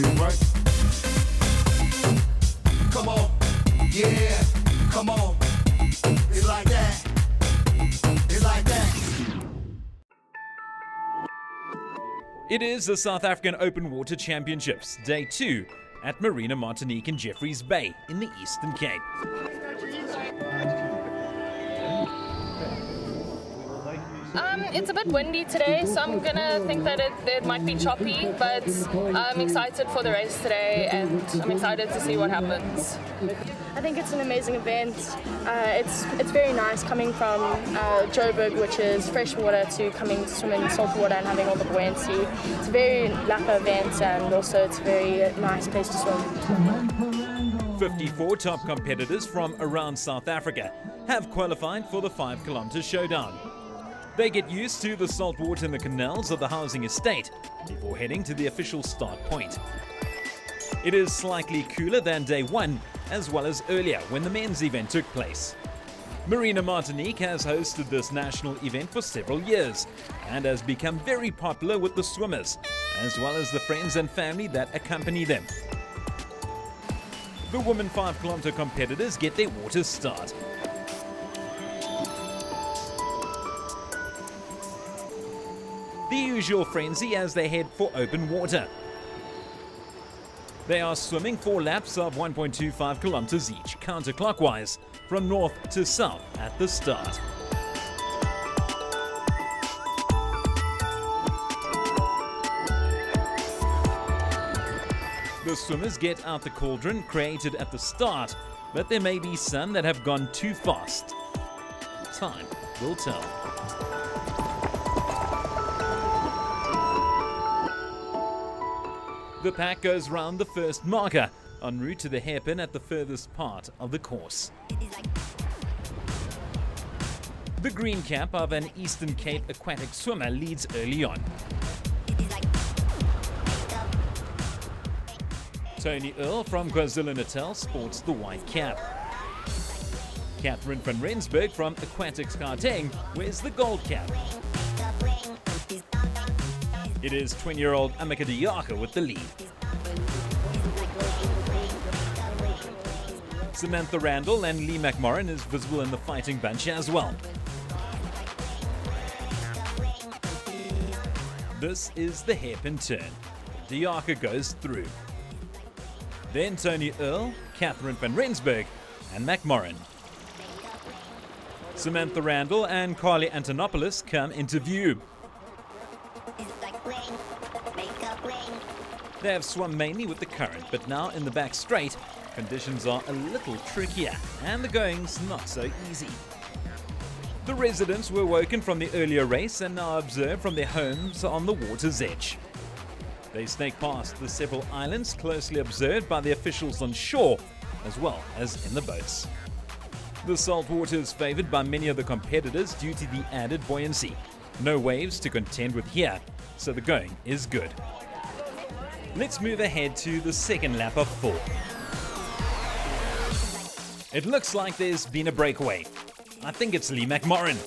it right. Come on, yeah, come on. It's like that. It's like that. It is the South African Open Water Championships, Day 2, at Marina Martinique in Jeffreys Bay in the Eastern Cape. It's a bit windy today, so I'm gonna think that it might be choppy, but I'm excited for the race today and I'm excited to see what happens. I think it's an amazing event. It's very nice coming from Joburg, which is fresh water, to coming to swim in salt water and having all the buoyancy. It's a very Lapa event, and also it's a very nice place to swim. 54 top competitors from around South Africa have qualified for the 5-kilometer showdown. They get used to the salt water in the canals of the housing estate before heading to the official start point. It is slightly cooler than Day 1, as well as earlier when the men's event took place. Marina Martinique has hosted this national event for several years and has become very popular with the swimmers, as well as the friends and family that accompany them. The women 5-kilometer competitors get their water start. The usual frenzy as they head for open water. They are swimming 4 laps of 1.25 kilometers each, counterclockwise, from north to south at the start. The swimmers get out the cauldron created at the start, but there may be some that have gone too fast. Time will tell. The pack goes round the first marker, en route to the hairpin at the furthest part of the course. The green cap of an Eastern Cape aquatic swimmer leads early on. Tony Earl from KwaZulu-Natal sports the white cap. Catherine van Rensburg from Aquatics Gauteng wears the gold cap. It is 20-year-old Amika Diaka with the lead. Samantha Randall and Lee McMorrin is visible in the fighting bunch as well. This is the hairpin turn. Diaka goes through. Then Tony Earl, Catherine van Rensburg and McMorrin. Samantha Randall and Carly Antonopoulos come into view. They have swum mainly with the current, but now in the back straight, conditions are a little trickier and the going's not so easy. The residents were woken from the earlier race and now observe from their homes on the water's edge. They snake past the several islands closely observed by the officials on shore, as well as in the boats. The salt water is favoured by many of the competitors due to the added buoyancy. No waves to contend with here, so the going is good. Let's move ahead to the second lap of 4. It looks like there's been a breakaway. I think it's Lee McMorrin.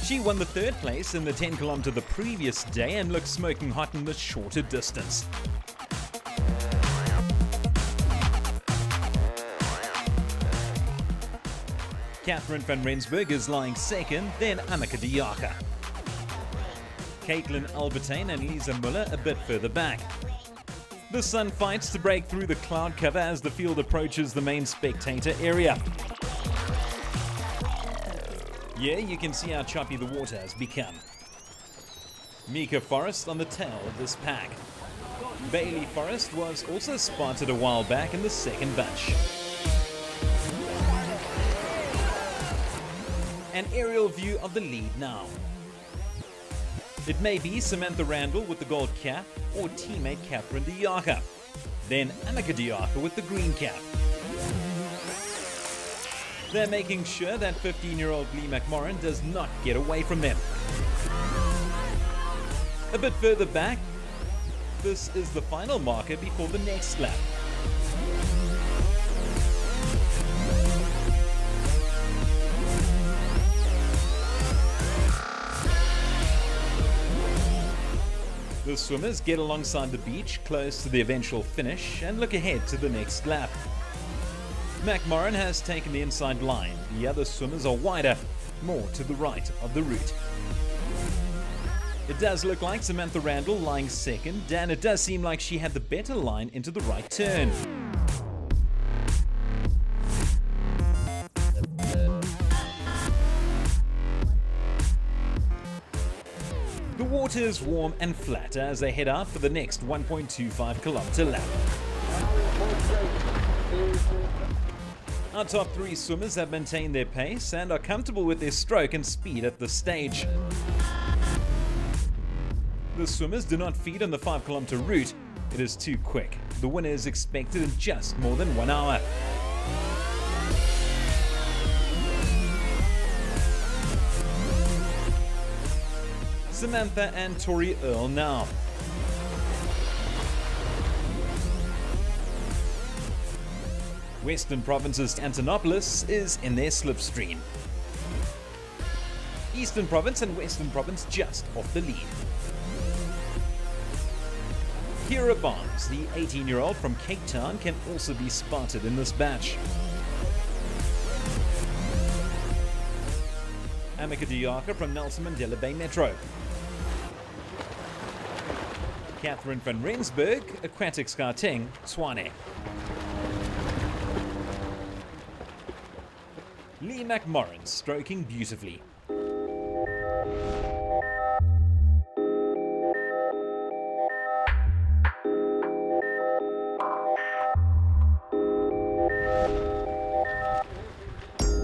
She won the 3rd place in the 10-kilometer the previous day and looks smoking hot in the shorter distance. Catherine van Rensburg is lying second, then Amika Diaka. Caitlin Albertine and Lisa Muller a bit further back. The sun fights to break through the cloud cover as the field approaches the main spectator area. Here you can see how choppy the water has become. Mika Forrest on the tail of this pack. Bailey Forrest was also spotted a while back in the second bunch. An aerial view of the lead now. It may be Samantha Randall with the gold cap or teammate Catherine Diaka. Then Amika Diaka with the green cap. They're making sure that 15-year-old Lee McMorrin does not get away from them. A bit further back, this is the final marker before the next lap. The swimmers get alongside the beach close to the eventual finish and look ahead to the next lap. McMorrin has taken the inside line. The other swimmers are wider, more to the right of the route. It does look like Samantha Randall lying second, and it does seem like she had the better line into the right turn. The water is warm and flat as they head out for the next 1.25 kilometer lap. Our top three swimmers have maintained their pace and are comfortable with their stroke and speed at this stage. The swimmers do not feed on the 5 kilometer route. It is too quick. The winner is expected in just more than 1 hour. Samantha and Tori Earl now. Western Province's Antonopoulos is in their slipstream. Eastern Province and Western Province just off the lead. Kira Barnes, the 18-year-old from Cape Town, can also be spotted in this batch. Amika Diaka from Nelson Mandela Bay Metro. Catherine van Rensburg, Aquatics Gauteng, Tshwane. Lee McMorrin stroking beautifully.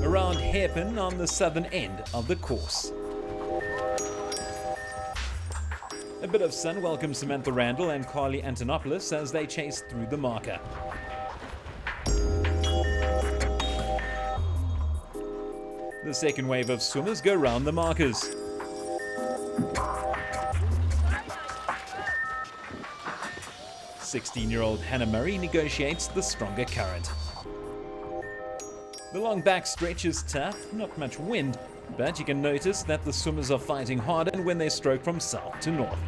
Around hairpin on the southern end of the course. A bit of sun welcomes Samantha Randall and Carly Antonopoulos as they chase through the marker. The second wave of swimmers go round the markers. "16-year-old Hannah Murray negotiates the stronger current. The long back stretch is tough, not much wind, but you can notice that the swimmers are fighting harder when they stroke from south to north.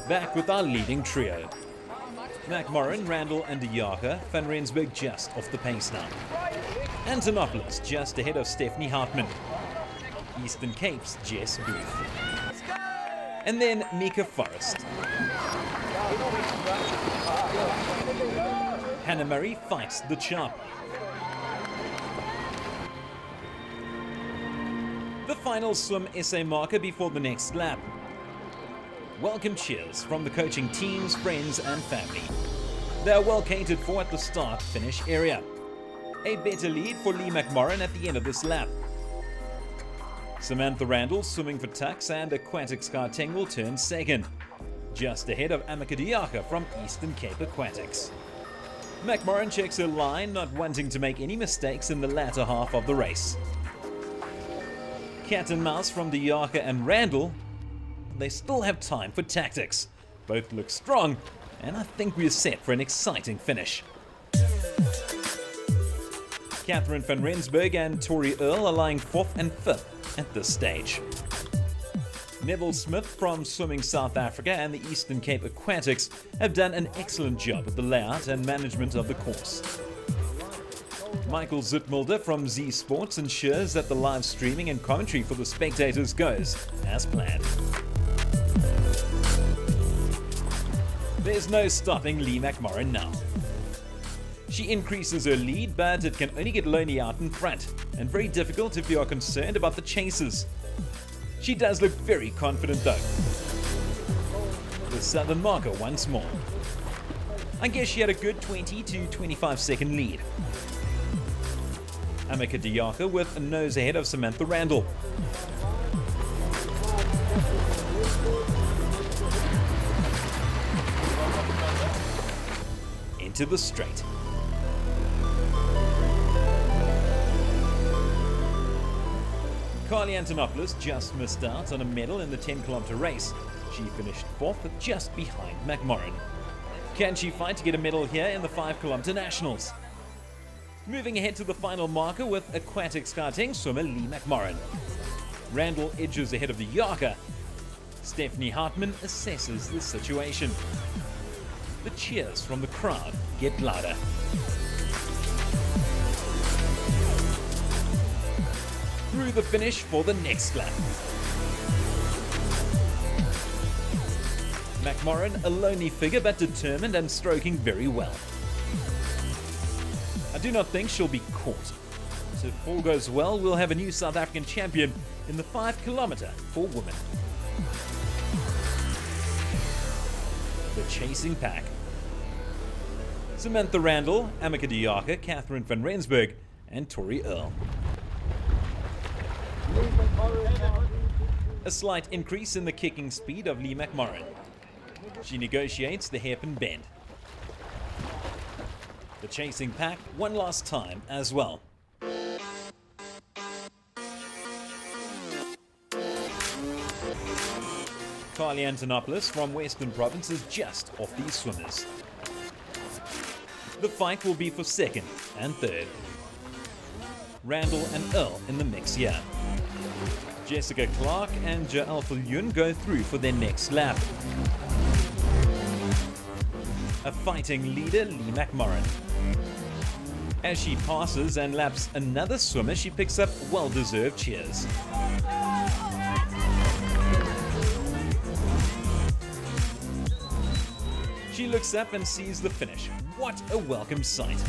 Back with our leading trio. McMorrin, Randall and Diaka, Van Rensburg just off the pace now. Antonopoulos just ahead of Stephanie Houtman. Eastern Cape's Jess Booth. And then Mika Forrest. Hannah Murray fights the chop. The final swim essay marker before the next lap. Welcome cheers from the coaching teams, friends and family. They are well catered for at the start-finish area. A better lead for Lee McMorrin at the end of this lap. Samantha Randall swimming for Tux and Aquatics Gauteng will turn second, just ahead of Amika Diaka from Eastern Cape Aquatics. McMorrin checks her line, not wanting to make any mistakes in the latter half of the race. Cat and mouse from Diaka and Randall. They still have time for tactics. Both look strong, and I think we're set for an exciting finish. Catherine van Rensburg and Tori Earl are lying 4th and 5th at this stage. Neville Smith from Swimming South Africa and the Eastern Cape Aquatics have done an excellent job with the layout and management of the course. Michael Zutmulder from Z Sports ensures that the live streaming and commentary for the spectators goes as planned. There's no stopping Lee McMorrin now. She increases her lead, but it can only get lonely out in front, and very difficult if you are concerned about the chasers. She does look very confident though. The southern marker once more. I guess she had a good 20 to 25 second lead. Amika Diaka with a nose ahead of Samantha Randall. Into the straight. Carly Antonopoulos just missed out on a medal in the 10-kilometer race. She finished 4th, just behind McMorrin. Can she fight to get a medal here in the 5-kilometer nationals? Moving ahead to the final marker with Aquatics Gauteng swimmer Lee McMorrin. Randall edges ahead of the Yaka. Stephanie Hartman assesses the situation. The cheers from the crowd get louder. Through the finish for the next lap. McMorrin, a lonely figure but determined and stroking very well. I do not think she'll be caught. So if all goes well, we'll have a new South African champion in the 5 kilometer for women. The chasing pack. Samantha Randall, Amika Diaka, Catherine van Rensburg, and Tori Earl. A slight increase in the kicking speed of Lee McMorrin. She negotiates the hairpin bend. The chasing pack one last time as well. Carly Antonopoulos from Western Province is just off these swimmers. The fight will be for second and third. Randall and Earl in the mix here. Jessica Clark and Jael Viljoen go through for their next lap. A fighting leader, Lee McMorrin. As she passes and laps another swimmer, she picks up well-deserved cheers. She looks up and sees the finish. What a welcome sight.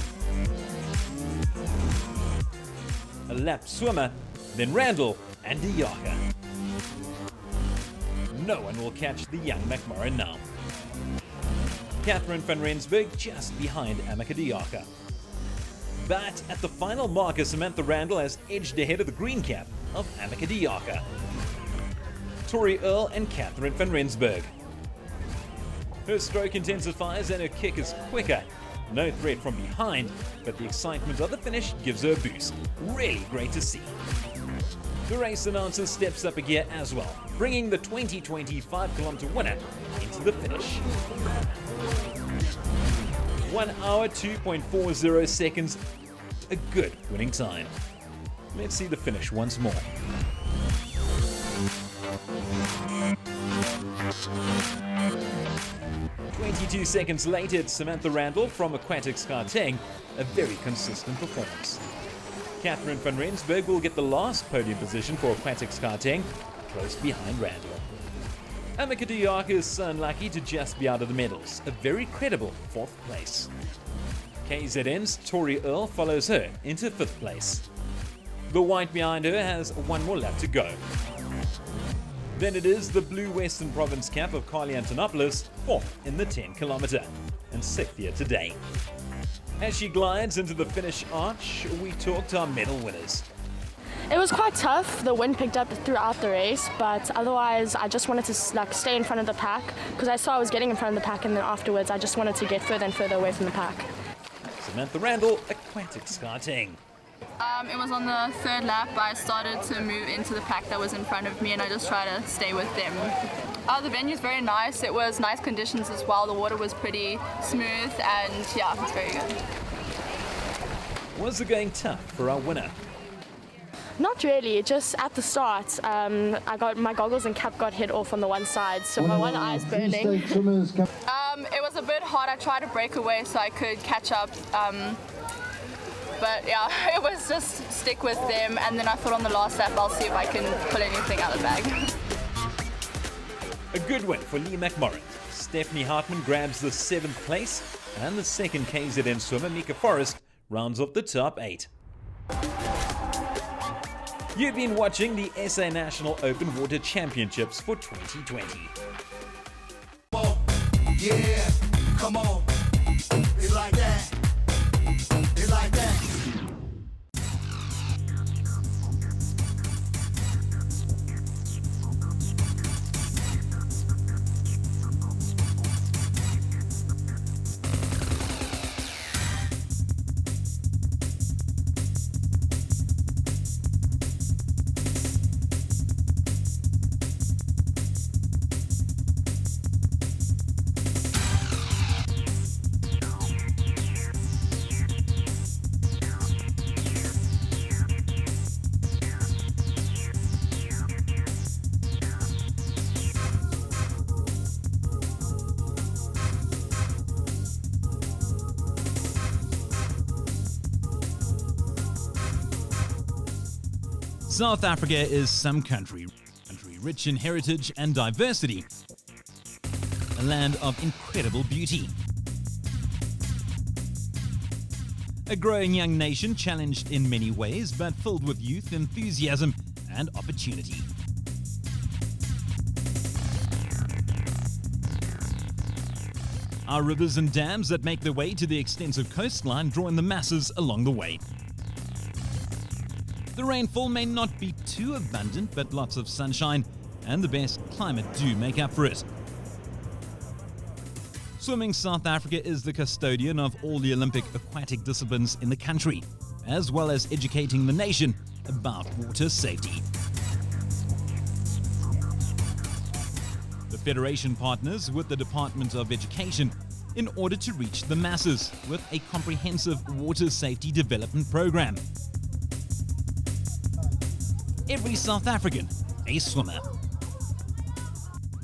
A lap swimmer, then Randall and Diaka. No one will catch the young McMorrin now. Catherine van Rensburg just behind Amika Diaka. But at the final marker, Samantha Randall has edged ahead of the green cap of Amika Diaka. Tori Earl and Catherine van Rensburg. Her stroke intensifies and her kick is quicker. No threat from behind, but the excitement of the finish gives her a boost. Really great to see. The race announcer steps up a gear as well, bringing the 2020 5-kilometer winner into the finish. 1 hour 2.40 seconds, a good winning time. Let's see the finish once more. "22 seconds later, it's Samantha Randall from Aquatics Gauteng, a very consistent performance. Catherine van Rensburg will get the last podium position for Aquatics Gauteng, close behind Randall. Amika Diaka is so unlucky to just be out of the medals, a very credible 4th place. KZN's Tori Earl follows her into 5th place. The white behind her has one more lap to go. Then it is the blue Western Province cap of Carly Antonopoulos, 4th in the 10 kilometer, and 6th here today. As she glides into the finish arch, we talk to our medal winners. It was quite tough. The wind picked up throughout the race, but otherwise I just wanted to stay in front of the pack because I saw I was getting in front of the pack, and then afterwards I just wanted to get further and further away from the pack. Samantha Randall, Aquatics Gauteng. It was on the 3rd lap. I started to move into the pack that was in front of me, and I just tried to stay with them. The venue's very nice. It was nice conditions as well. The water was pretty smooth, and yeah, it was very good. Was it going tough for our winner? Not really, just at the start, I got my goggles and cap got hit off on the one side, so my one eye is burning. It was a bit hard. I tried to break away so I could catch up. But yeah, it was just stick with them, and then I thought on the last lap I'll see if I can pull anything out of the bag. A good win for Lee McMorrin. Stephanie Hartman grabs the 7th place, and the second KZN swimmer, Mika Forrest, rounds off the top 8. You've been watching the SA National Open Water Championships for 2020. Yeah, come on. It's like that. It's like that. South Africa is some country rich in heritage and diversity, a land of incredible beauty. A growing young nation challenged in many ways, but filled with youth, enthusiasm, and opportunity. Our rivers and dams that make their way to the extensive coastline draw in the masses along the way. The rainfall may not be too abundant, but lots of sunshine and the best climate do make up for it. Swimming South Africa is the custodian of all the Olympic aquatic disciplines in the country, as well as educating the nation about water safety. The Federation partners with the Department of Education in order to reach the masses with a comprehensive water safety development program. Every South African, a swimmer.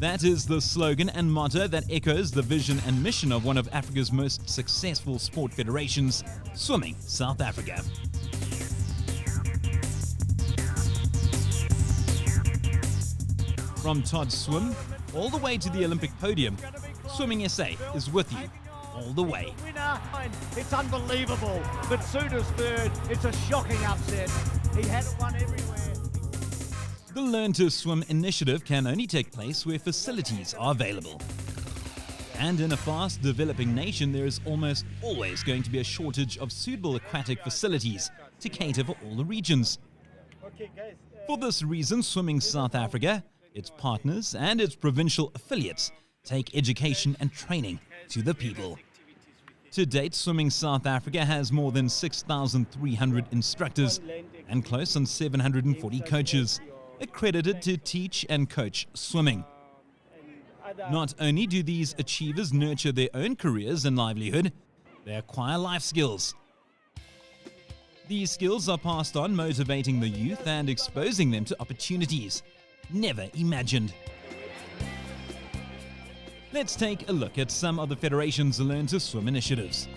That is the slogan and motto that echoes the vision and mission of one of Africa's most successful sport federations, Swimming South Africa. From Todd Swim all the way to the Olympic podium, Swimming SA is with you all the way. Winner. It's unbelievable, but Suda's third. It's a shocking upset. He had it won everywhere. The Learn to Swim initiative can only take place where facilities are available. And in a fast developing nation, there is almost always going to be a shortage of suitable aquatic facilities to cater for all the regions. For this reason, Swimming South Africa, its partners and its provincial affiliates take education and training to the people. To date, Swimming South Africa has more than 6,300 instructors and close on 740 coaches accredited to teach and coach swimming. Not only do these achievers nurture their own careers and livelihood, they acquire life skills. These skills are passed on, motivating the youth and exposing them to opportunities never imagined. Let's take a look at some of the Federation's Learn to Swim initiatives.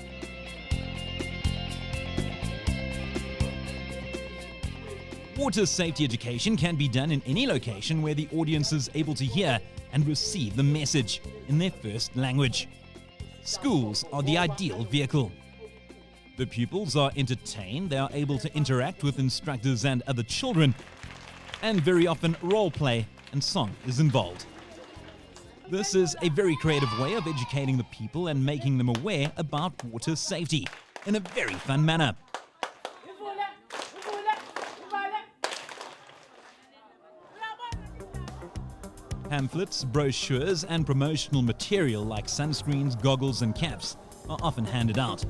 Water safety education can be done in any location where the audience is able to hear and receive the message in their first language. Schools are the ideal vehicle. The pupils are entertained, they are able to interact with instructors and other children, and very often role play and song is involved. This is a very creative way of educating the people and making them aware about water safety in a very fun manner. Pamphlets, brochures, and promotional material like sunscreens, goggles, and caps are often handed out.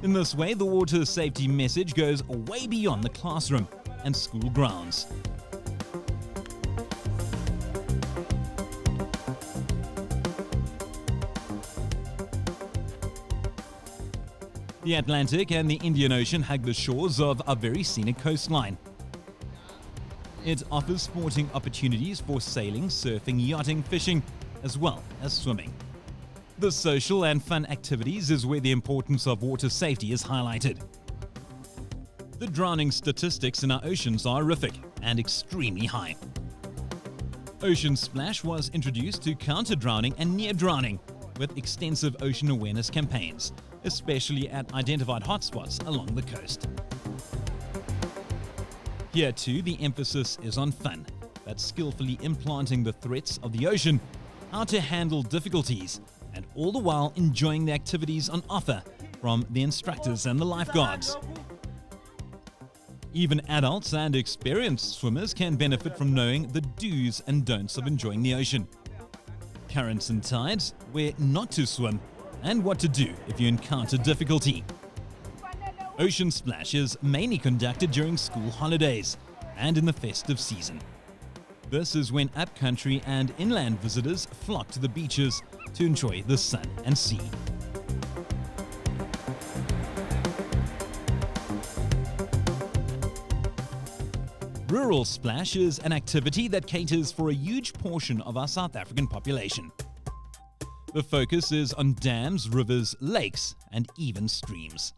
In this way, the water safety message goes way beyond the classroom and school grounds. The Atlantic and the Indian Ocean hug the shores of a very scenic coastline. It offers sporting opportunities for sailing, surfing, yachting, fishing, as well as swimming. The social and fun activities is where the importance of water safety is highlighted. The drowning statistics in our oceans are horrific and extremely high. Ocean Splash was introduced to counter drowning and near drowning with extensive ocean awareness campaigns, especially at identified hotspots along the coast. Here too, the emphasis is on fun, that's skillfully implanting the threats of the ocean, how to handle difficulties, and all the while enjoying the activities on offer from the instructors and the lifeguards. Even adults and experienced swimmers can benefit from knowing the do's and don'ts of enjoying the ocean. Currents and tides, where not to swim, and what to do if you encounter difficulty. Ocean Splash is mainly conducted during school holidays and in the festive season. This is when upcountry and inland visitors flock to the beaches to enjoy the sun and sea. Rural Splash is an activity that caters for a huge portion of our South African population. The focus is on dams, rivers, lakes, and even streams.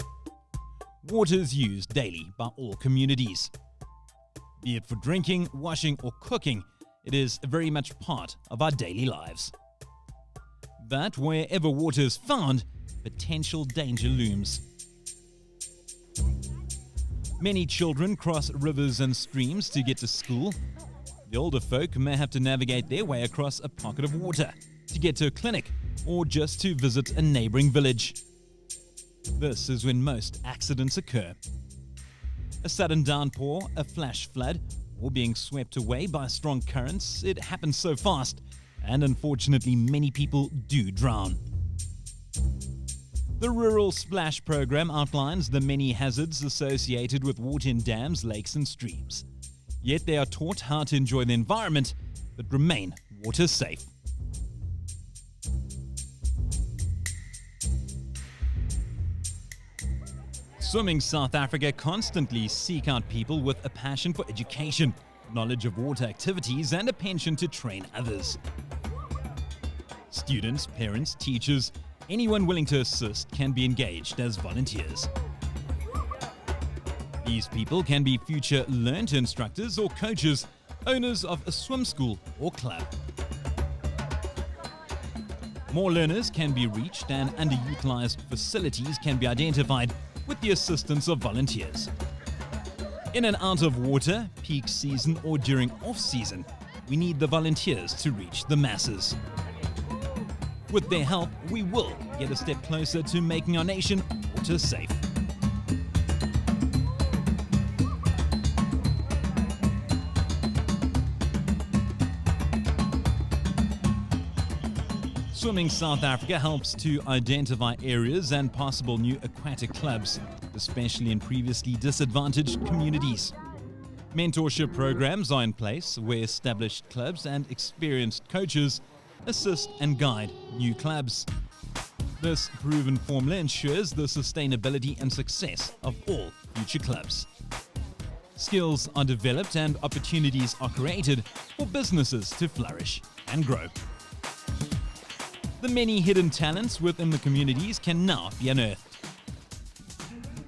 Water is used daily by all communities. Be it for drinking, washing, or cooking, it is very much part of our daily lives. But wherever water is found, potential danger looms. Many children cross rivers and streams to get to school. The older folk may have to navigate their way across a pocket of water to get to a clinic or just to visit a neighboring village. This is when most accidents occur. A sudden downpour, a flash flood, or being swept away by strong currents, it happens so fast, and unfortunately many people do drown. The Rural Splash program outlines the many hazards associated with water in dams, lakes and streams. Yet they are taught how to enjoy the environment, but remain water safe. Swimming South Africa constantly seek out people with a passion for education, knowledge of water activities, and a penchant to train others. Students, parents, teachers, anyone willing to assist can be engaged as volunteers. These people can be future learnt instructors or coaches, owners of a swim school or club. More learners can be reached and underutilized facilities can be identified with the assistance of volunteers. In and out of water, peak season or during off-season, we need the volunteers to reach the masses. With their help, we will get a step closer to making our nation water safe. Swimming South Africa helps to identify areas and possible new aquatic clubs, especially in previously disadvantaged communities. Mentorship programs are in place where established clubs and experienced coaches assist and guide new clubs. This proven formula ensures the sustainability and success of all future clubs. Skills are developed and opportunities are created for businesses to flourish and grow. The many hidden talents within the communities can now be unearthed.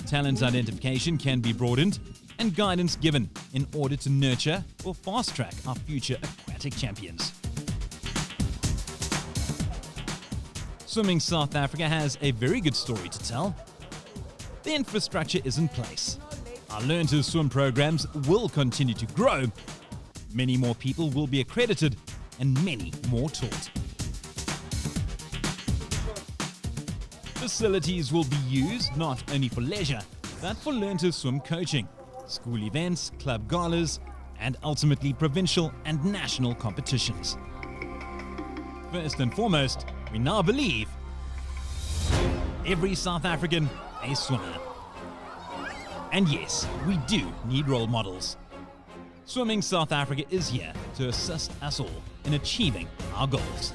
Talent identification can be broadened and guidance given in order to nurture or fast-track our future aquatic champions. Swimming South Africa has a very good story to tell. The infrastructure is in place. Our Learn to Swim programs will continue to grow. Many more people will be accredited and many more taught. Facilities will be used not only for leisure, but for Learn to Swim coaching, school events, club galas, and ultimately provincial and national competitions. First and foremost, we now believe every South African a swimmer. And yes, we do need role models. Swimming South Africa is here to assist us all in achieving our goals.